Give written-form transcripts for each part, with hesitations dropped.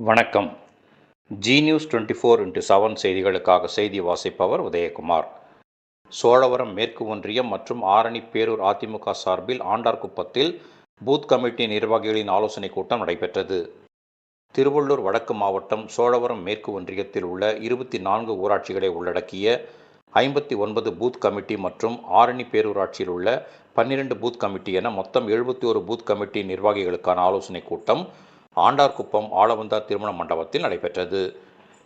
வணக்கம். G news 24x7 செய்திகளுக்காக செய்தி வாசிப்பவர் உதயகுமார். சோழவரம் மேற்கு ஒன்றியம் மற்றும் ஆரணி பேரூர் அதிமுக சார்பில் ஆண்டார்குப்பத்தில் பூத் கமிட்டி நிர்வாகிகளின் ஆலோசனைக் கூட்டம் நடைபெற்றது. திருவள்ளூர் வடக்கு மாவட்டம் சோழவரம் மேற்கு ஒன்றியத்தில் உள்ள 24 ஊராட்சிகளை உள்ளடக்கிய 59 பூத் கமிட்டி மற்றும் ஆரணி பேரூராட்சியில் உள்ள 12 பூத் கமிட்டி என மொத்தம் 71 பூத் கமிட்டி நிர்வாகிகளுக்கான ஆலோசனைக் கூட்டம் ஆண்டார்குப்பம் ஆளவந்தா திருமண மண்டபத்தில் நடைபெற்றது.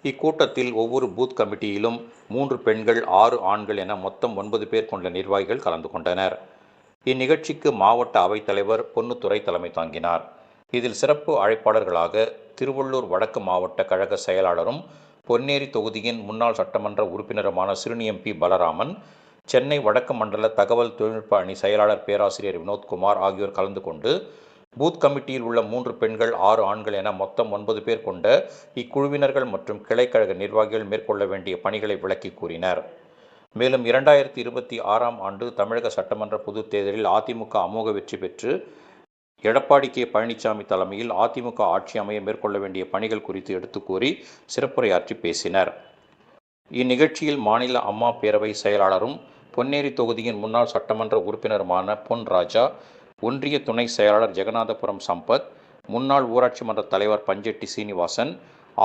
இக்கூட்டத்தில் ஒவ்வொரு பூத் கமிட்டியிலும் 3 பெண்கள் 6 ஆண்கள் என மொத்தம் 9 பேர் கொண்ட நிர்வாகிகள் கலந்து கொண்டனர். இந்நிகழ்ச்சிக்கு மாவட்ட அவைத்தலைவர் பொன்னுத்துரை தலைமை தாங்கினார். இதில் சிறப்பு அழைப்பாளர்களாக திருவள்ளூர் வடக்கு மாவட்ட கழக செயலாளரும் பொன்னேரி தொகுதியின் முன்னாள் சட்டமன்ற உறுப்பினருமான சிறுனி MP பலராமன், சென்னை வடக்கு மண்டல தகவல் தொழில்நுட்ப அணி செயலாளர் பேராசிரியர் வினோத்குமார் ஆகியோர் கலந்து கொண்டு பூத் கமிட்டியில் உள்ள 3 பெண்கள் 6 ஆண்கள் என மொத்தம் 9 பேர் கொண்ட இக்குழுவினர்கள் மற்றும் கிளைக்கழக நிர்வாகிகள் மேற்கொள்ள வேண்டிய பணிகளை விளக்கி கூறினர். மேலும் 2026ஆம் ஆண்டு தமிழக சட்டமன்ற பொதுத் தேர்தலில் அதிமுக அமோக வெற்றி பெற்று எடப்பாடி K. பழனிசாமி தலைமையில் அதிமுக ஆட்சி அமைய மேற்கொள்ள வேண்டிய பணிகள் குறித்து எடுத்து கூறி சிறப்புரையாற்றி பேசினர். இந்நிகழ்ச்சியில் மாநில அம்மா பேரவை செயலாளரும் பொன்னேரி தொகுதியின் முன்னாள் சட்டமன்ற உறுப்பினருமான பொன் ராஜா, ஒன்றிய துணை செயலாளர் ஜெகநாதபுரம் சம்பத், முன்னாள் ஊராட்சி மன்ற தலைவர் பஞ்செட்டி சீனிவாசன்,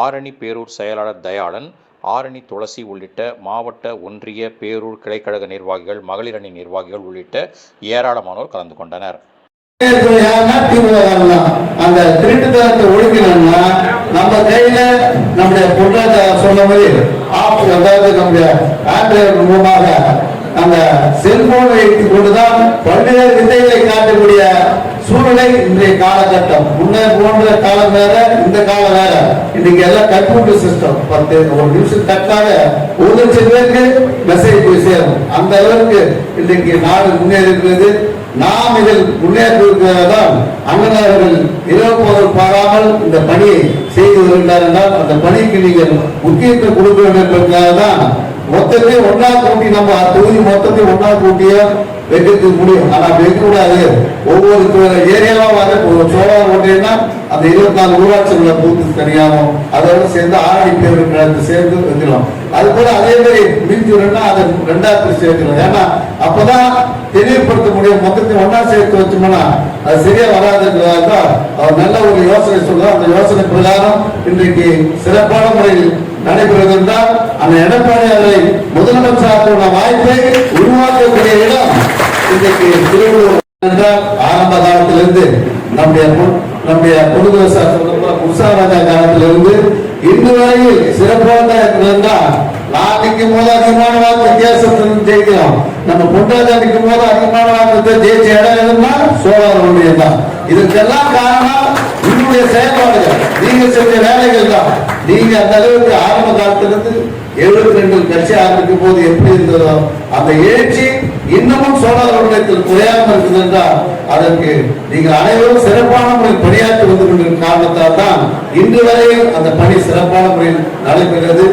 ஆரணி பேரூர் செயலாளர் தயாளன், ஆரணி துளசி உள்ளிட்ட மாவட்ட, ஒன்றிய, பேரூர் கிளைக்கழக நிர்வாகிகள், மகளிர் அணி நிர்வாகிகள் உள்ளிட்ட ஏராளமானோர் கலந்து கொண்டனர். அந்த திருட்டுத்தனத்தை ஒழுங்கினா நம்ம கையில நம்முடைய பொருளாதார சொல்ல மாதிரி அதாவது நம்முடைய ஆண்ட்ராய்டு மூலமாக அந்த செல்போன் வைத்துக் கொண்டுதான் பல்வேறு வித்தைகளை காட்டக்கூடிய சூழ்நிலை இன்றைய காலகட்டம். முன்னே போன்ற காலம் வேற, இந்த காலம் வேற. இன்னைக்கு எல்லாம் கம்ப்யூட்டர் சிஸ்டம். ஒரு நிமிஷம் தட்டாக 1 லட்சம் பேருக்கு மெசேஜ் போய் சேரும். அந்த அளவுக்கு இன்றைக்கு நாடு முன்னேறி இருக்கிறது. நாம் இதில் முன்னேற்றுவதால் அண்ணனவர்கள் இரவு பாராமல் இந்த பணியை செய்து வருகிறார் என்றால் அந்த பணிக்கு நீங்கள் முக்கியத்துவம் கொடுக்க வேண்டும் என்பதற்காகதான் மொத்தத்தை ஒன்னா கூட்டி நம்ம தொகுதி மொத்தத்தை ஒன்னா கூட்டிய வைக்கிறதுக்கு முடியும். ஆனா வைக்க கூடாது. ஒவ்வொரு ஏரியாவும் வர ஒரு சோழர் ஒன்றியம்னா அந்த 24 ஊராட்சிகளை பூத்து தனியாகும். அதோட சேர்ந்து ஆரணி பேருக்கு சேர்ந்து வைக்கலாம். அது கூட அதே மாதிரி மின்சுரன்னா அதை 2ஆவது சேர்க்கலாம். ஏன்னா அப்பதான் தெளிவுபடுத்த முடியும். மொத்தத்தை ஒன்னா சேர்த்து வச்சோம்னா அது சரியா வராதுன்றதாக அவர் நல்ல ஒரு யோசனை சொல்றார். அந்த யோசனை பிரகாரம் இன்றைக்கு சிறப்பான முறையில் நடைபெறுவது என்றால் அந்த எடப்பாடி அவர்களை முதலமைச்சராக வாய்ப்பை உருவாக்கக்கூடிய இடம் இன்றைக்கு திருவள்ளூர் என்றால் ஆரம்ப காலத்திலிருந்து நம்முடைய குருசாராஜா காலத்திலிருந்து இன்று வரையில் சிறப்பாக இருந்தால் நான் நிற்கும் போது அதிகமான வாக்கு வித்தியாசத்தில் ஜெயிக்கிறோம். நம்ம பொன்ராஜா நிற்கும் போது அதிகமான வாக்கு ஜெயிச்ச இடம் எதுனா சோழர் ஒன்றியம் தான். இதற்கெல்லாம் காரணம் உங்களுடைய செயல்பாடுகள், நீங்க செஞ்ச வேலைகள் தான். நீங்க அந்த அளவுக்கு ஆரம்ப காலத்திலிருந்து 72 கட்சி ஆரம்பிக்கும் போது எப்படி இருந்ததோ அந்த எழுச்சி இன்னமும் சோழர் ஒன்றியத்தில் குறையாமல் இருக்குது என்றால் அதற்கு நீங்கள் அனைவரும் சிறப்பான முறையில் பணியாற்றி வந்து கொண்டிருக்கும் காரணத்தால் தான் இன்று வரையில் அந்த பணி சிறப்பான முறையில் நடைபெறுகிறது.